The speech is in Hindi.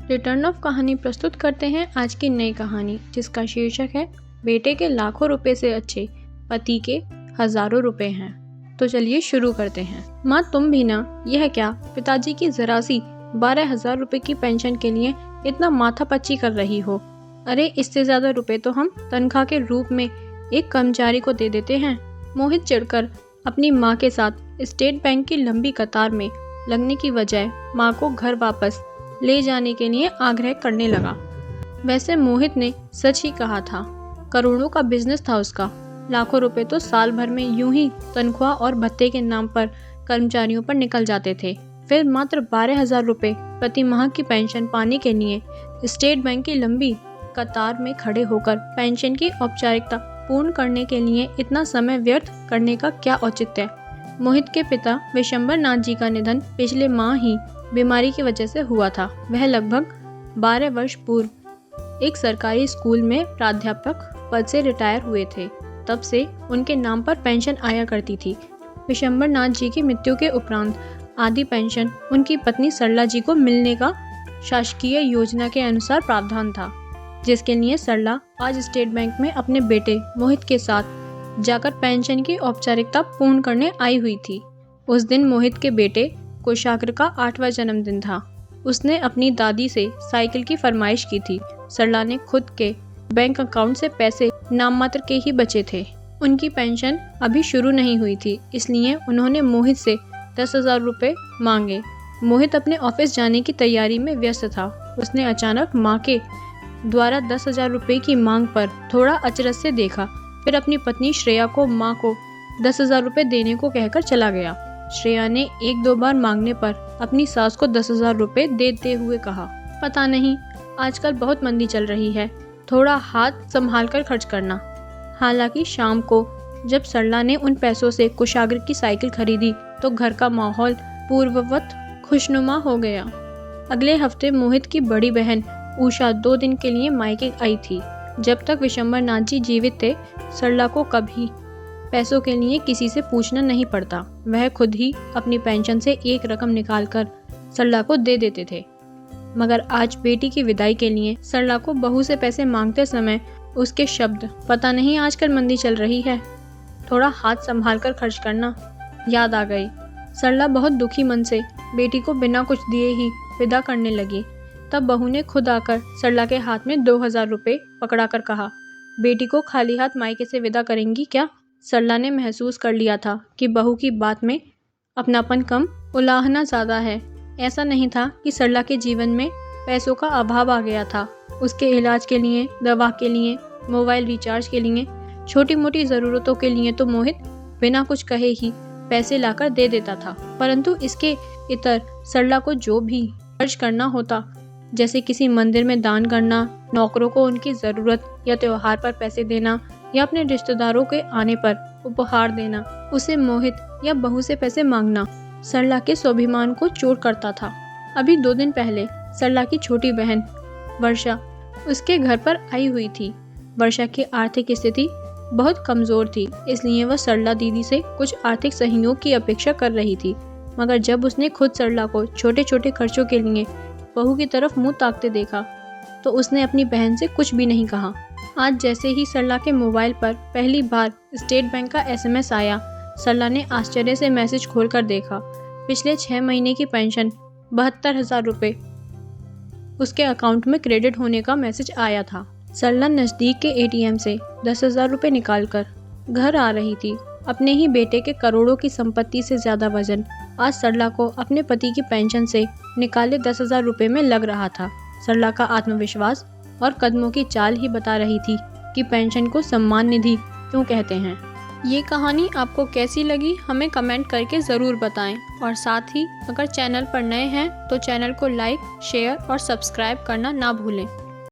रिटर्न ऑफ कहानी प्रस्तुत करते हैं आज की नई कहानी, जिसका शीर्षक है बेटे के लाखों रुपए से अच्छे पति के हजारों रुपए हैं। तो चलिए शुरू करते हैं। माँ तुम भी ना, यह क्या, पिताजी की जरा सी 12,000 रुपए की पेंशन के लिए इतना माथापच्ची कर रही हो। अरे इससे ज्यादा रुपए तो हम तनख्वाह के रूप में एक कर्मचारी को दे देते हैं। मोहित चिढ़कर अपनी माँ के साथ स्टेट बैंक की लंबी कतार में लगने की बजाय माँ को घर वापस ले जाने के लिए आग्रह करने लगा। वैसे मोहित ने सच ही कहा था, करोड़ों का बिजनेस था उसका। लाखों रुपए तो साल भर में यूं ही तनख्वाह और भत्ते के नाम पर कर्मचारियों पर निकल जाते थे। फिर मात्र 12,000 रुपए प्रति माह की पेंशन पाने के लिए स्टेट बैंक की लंबी कतार में खड़े होकर पेंशन की औपचारिकता पूर्ण करने के लिए इतना समय व्यर्थ करने का क्या औचित्य। मोहित के पिता विशंबर नाथ जी का निधन पिछले माह ही बीमारी की वजह से हुआ था। वह लगभग 12 वर्ष पूर्व एक सरकारी स्कूल में प्राध्यापक पद से रिटायर हुए थे। तब से उनके नाम पर पेंशन आया करती थी। विशंबर नाथ जी की मृत्यु के उपरांत आधी पेंशन उनकी पत्नी सरला जी को मिलने का शासकीय योजना के अनुसार प्रावधान था, जिसके लिए सरला आज स्टेट बैंक में अपने बेटे मोहित के साथ जाकर पेंशन की औपचारिकता पूर्ण करने आई हुई थी। उस दिन मोहित के बेटे कुशाग्र का 8वां जन्मदिन था। उसने अपनी दादी से साइकिल की फरमाइश की थी। सरला ने खुद के बैंक अकाउंट से पैसे नाम मात्र के ही बचे थे। उनकी पेंशन अभी शुरू नहीं हुई थी, इसलिए उन्होंने मोहित से 10,000 रुपए मांगे। मोहित अपने ऑफिस जाने की तैयारी में व्यस्त था। उसने अचानक माँ के द्वारा 10,000 रुपए की मांग पर थोड़ा अचरज से देखा, फिर अपनी पत्नी श्रेया को माँ को 10,000 रुपए देने को कहकर चला गया। श्रेया ने 1-2 बार मांगने पर अपनी सास को 10,000 रुपए देते हुए कहा, पता नहीं आजकल बहुत मंदी चल रही है, थोड़ा हाथ संभाल कर खर्च करना। हालांकि शाम को जब सरला ने उन पैसों से कुशाग्र की साइकिल खरीदी तो घर का माहौल पूर्ववत खुशनुमा हो गया। अगले हफ्ते मोहित की बड़ी बहन उषा 2 दिन के लिए मायके आई थी। जब तक विशंबर नाथ जी जीवित थे, सरला को कभी पैसों के लिए किसी से पूछना नहीं पड़ता। वह खुद ही अपनी पेंशन से एक रकम निकालकर सरला को दे देते थे। मगर आज बेटी की विदाई के लिए सरला को बहू से पैसे मांगते समय उसके शब्द, पता नहीं आजकल मंदी चल रही है, थोड़ा हाथ संभाल कर खर्च करना, याद आ गई। सरला बहुत दुखी मन से बेटी को बिना कुछ दिए ही विदा करने लगी। तब बहू ने खुद आकर सरला के हाथ में 2,000 रुपए पकड़ाकर कहा, बेटी को खाली हाथ मायके से विदा करेंगी क्या। सरला ने महसूस कर लिया था कि बहू की बात में अपनापन कम, उलाहना ज्यादा है। ऐसा नहीं था कि सरला के जीवन में पैसों का अभाव आ गया था। उसके इलाज के लिए, दवा के लिए, मोबाइल रिचार्ज के लिए, छोटी मोटी ज़रूरतों के लिए तो मोहित बिना कुछ कहे ही पैसे लाकर दे देता था। परंतु इसके इतर सरला को जो भी खर्च करना होता, जैसे किसी मंदिर में दान करना, नौकरों को उनकी ज़रूरत या त्योहार पर पैसे देना, या अपने रिश्तेदारों के आने पर उपहार देना, उसे मोहित या बहू से पैसे मांगना सरला के स्वाभिमान को चोट करता था। अभी 2 दिन पहले सरला की छोटी बहन वर्षा उसके घर पर आई हुई थी। वर्षा की आर्थिक स्थिति बहुत कमजोर थी, इसलिए वह सरला दीदी से कुछ आर्थिक सहयोग की अपेक्षा कर रही थी। मगर जब उसने खुद सरला को छोटे छोटे खर्चों के लिए बहू की तरफ मुंह ताकते देखा तो उसने अपनी बहन से कुछ भी नहीं कहा। आज जैसे ही सरला के मोबाइल पर पहली बार स्टेट बैंक का SMS आया, सरला ने आश्चर्य से मैसेज खोलकर देखा। पिछले 6 महीने की पेंशन 72,000 रुपए उसके अकाउंट में क्रेडिट होने का मैसेज आया था। सरला नज़दीक के ATM से 10,000 रुपए निकालकर घर आ रही थी। अपने ही बेटे के करोड़ों की संपत्ति से ज्यादा वजन आज सरला को अपने पति की पेंशन से निकाले 10,000 रुपए में लग रहा था। सरला का आत्मविश्वास और कदमों की चाल ही बता रही थी कि पेंशन को सम्मान निधि क्यों कहते हैं। ये कहानी आपको कैसी लगी हमें कमेंट करके ज़रूर बताएं, और साथ ही अगर चैनल पर नए हैं तो चैनल को लाइक, शेयर और सब्सक्राइब करना ना भूलें।